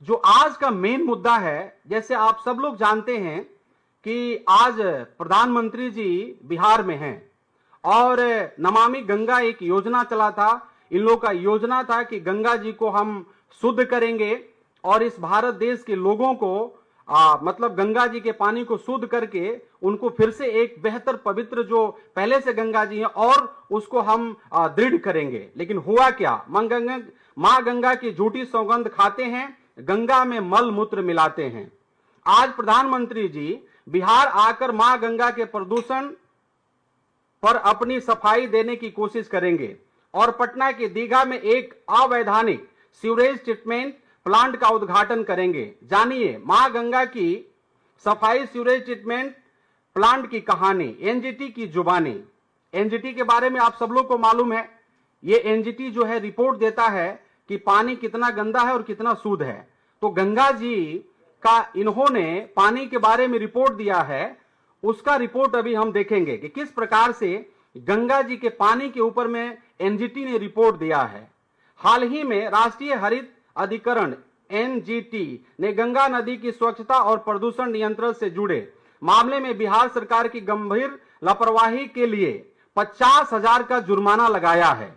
जो आज का मेन मुद्दा है, जैसे आप सब लोग जानते हैं कि आज प्रधानमंत्री जी बिहार में हैं और नमामि गंगा एक योजना चला था। इन लोगों का योजना था कि गंगा जी को हम शुद्ध करेंगे और इस भारत देश के लोगों को मतलब गंगा जी के पानी को शुद्ध करके उनको फिर से एक बेहतर पवित्र जो पहले से गंगा जी है और उसको हम दृढ़ करेंगे। लेकिन हुआ क्या, मां गंगा की झूठी सौगंध खाते हैं, गंगा में मल मूत्र मिलाते हैं। आज प्रधानमंत्री जी बिहार आकर मां गंगा के प्रदूषण पर अपनी सफाई देने की कोशिश करेंगे और पटना के दीघा में एक अवैधानिक सीवरेज ट्रीटमेंट प्लांट का उद्घाटन करेंगे। जानिए मां गंगा की सफाई सीवरेज ट्रीटमेंट प्लांट की कहानी, एनजीटी की जुबानी। एनजीटी के बारे में आप सब लोग को मालूम है, ये एनजीटी जो है रिपोर्ट देता है कि पानी कितना गंदा है और कितना शुद्ध है। तो गंगा जी का इन्होंने पानी के बारे में रिपोर्ट दिया है, उसका रिपोर्ट अभी हम देखेंगे कि किस प्रकार से गंगा जी के पानी के ऊपर में एनजीटी ने रिपोर्ट दिया है। हाल ही में राष्ट्रीय हरित अधिकरण एनजीटी ने गंगा नदी की स्वच्छता और प्रदूषण नियंत्रण से जुड़े मामले में बिहार सरकार की गंभीर लापरवाही के लिए 50,000 का जुर्माना लगाया है।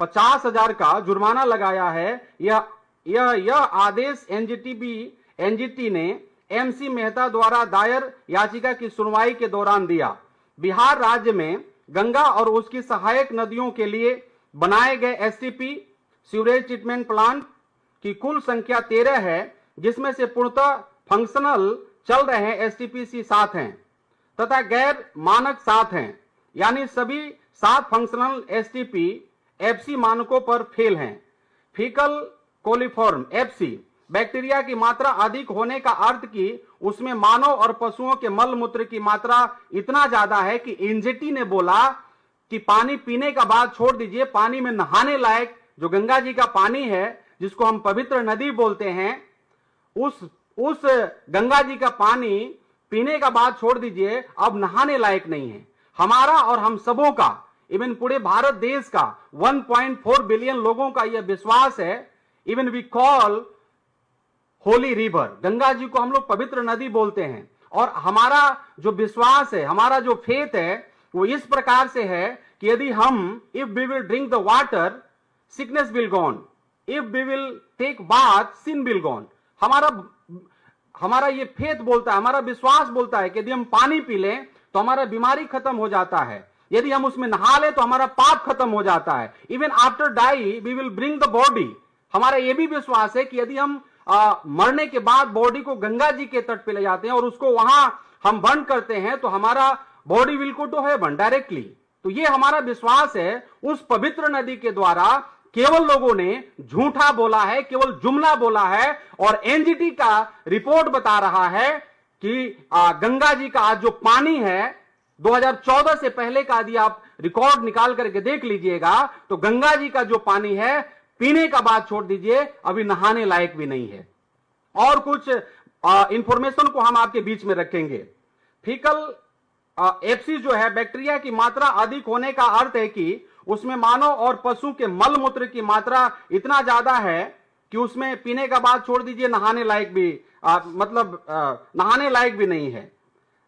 50,000 का जुर्माना लगाया है। यह आदेश एनजीटी ने एमसी मेहता द्वारा दायर याचिका की सुनवाई के दौरान दिया। बिहार राज्य में गंगा और उसकी सहायक नदियों के लिए बनाए गए एसटीपी सीवरेज ट्रीटमेंट प्लांट की कुल संख्या 13 है, जिसमें से पूर्णतः फंक्शनल चल रहे हैं एसटीपीसी 7 हैं तथा गैर मानक 7 हैं, यानी सभी 7 फंक्शनल एसटीपी एफसी मानकों पर फेल हैं। फीकल कोलिफॉर्म एफसी बैक्टीरिया की मात्रा अधिक होने का अर्थ कि उसमें मानव और पशुओं के मल मूत्र की मात्रा इतना ज्यादा है कि एनजीटी ने बोला कि पानी पीने का बात छोड़ दीजिए, पानी में नहाने लायक जो गंगा जी का पानी है, जिसको हम पवित्र नदी बोलते हैं, उस गंगा जी का पानी पीने का बात छोड़ दीजिए, अब नहाने लायक नहीं है। हमारा और हम सबों का, इवन पूरे भारत देश का 1.4 बिलियन लोगों का यह विश्वास है। Even we call holy river, Ganga ji को हम लोग पवित्र नदी बोलते हैं और हमारा जो विश्वास है, हमारा जो फेथ है, वो इस प्रकार से है कि यदि हम if we will drink the water sickness will gone, if we will take bath sin will gone. हमारा ये फेथ बोलता है, हमारा विश्वास बोलता है कि यदि हम पानी पी लें तो हमारा बीमारी खत्म हो जाता है, यदि हम उसमें नहा लें तो हमारा पाप खत्म हो जाता है। Even after die we will bring the body. हमारा यह भी विश्वास है कि यदि हम मरने के बाद बॉडी को गंगा जी के तट पे ले जाते हैं और उसको वहां हम बर्न करते हैं तो हमारा body will go to heaven directly. तो ये हमारा विश्वास है। उस पवित्र नदी के द्वारा केवल लोगों ने झूठा बोला है, केवल जुमला बोला है और एनजीटी का रिपोर्ट बता रहा है कि गंगा जी का आज जो पानी है 2014 से पहले का यदि आप रिकॉर्ड निकाल करके देख लीजिएगा तो गंगा जी का जो पानी है पीने का बात छोड़ दीजिए, अभी नहाने लायक भी नहीं है। और कुछ इंफॉर्मेशन को हम आपके बीच में रखेंगे। फीकल एफसी जो है, बैक्टीरिया की मात्रा अधिक होने का अर्थ है कि उसमें मानव और पशु के मल मूत्र की मात्रा इतना ज्यादा है कि उसमें पीने का बात छोड़ दीजिए, नहाने लायक भी नहाने लायक भी नहीं है।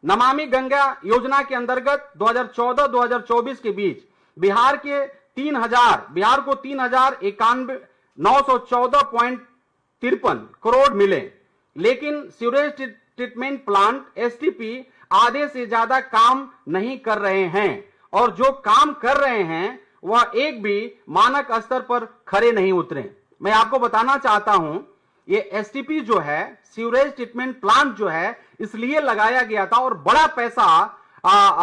नमामि गंगा योजना के अंतर्गत 2014-2024 के बीच बिहार को 3,914.53 करोड़ मिले, लेकिन सीवरेज ट्रीटमेंट प्लांट एसटीपी आधे से ज्यादा काम नहीं कर रहे हैं और जो काम कर रहे हैं वह एक भी मानक स्तर पर खरे नहीं उतरे। मैं आपको बताना चाहता हूं, ये एसटीपी जो है, सीवरेज ट्रीटमेंट प्लांट जो है, इसलिए लगाया गया था और बड़ा पैसा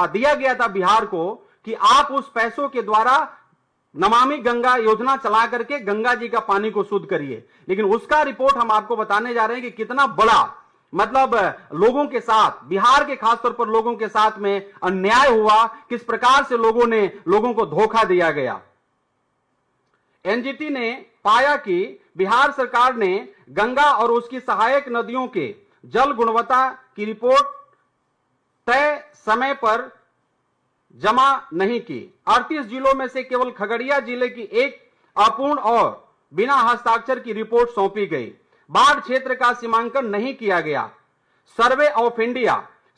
दिया गया था बिहार को कि आप उस पैसों के द्वारा नमामि गंगा योजना चला करके गंगा जी का पानी को शुद्ध करिए। लेकिन उसका रिपोर्ट हम आपको बताने जा रहे हैं कि कितना बड़ा मतलब लोगों के साथ, बिहार के खासतौर पर लोगों के साथ में अन्याय हुआ, किस प्रकार से लोगों को धोखा दिया गया। एनजीटी ने पाया कि बिहार सरकार ने गंगा और उसकी सहायक नदियों के जल गुणवत्ता की रिपोर्ट तय समय पर जमा नहीं की। 38 जिलों में से केवल खगड़िया जिले की एक अपूर्ण और बिना हस्ताक्षर की रिपोर्ट सौंपी गई। बाढ़ क्षेत्र का सीमांकन नहीं किया गया। सर्वे ऑफ इंडिया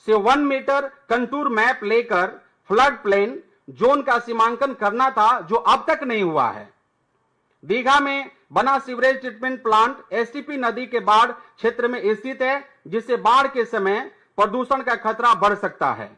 से 1 मीटर कंटूर मैप लेकर फ्लड प्लेन जोन का सीमांकन करना था, जो अब तक नहीं हुआ है। दीघा में बना सीवरेज ट्रीटमेंट प्लांट एसटीपी नदी के बाढ़ क्षेत्र में स्थित है, जिससे बाढ़ के समय प्रदूषण का खतरा बढ़ सकता है।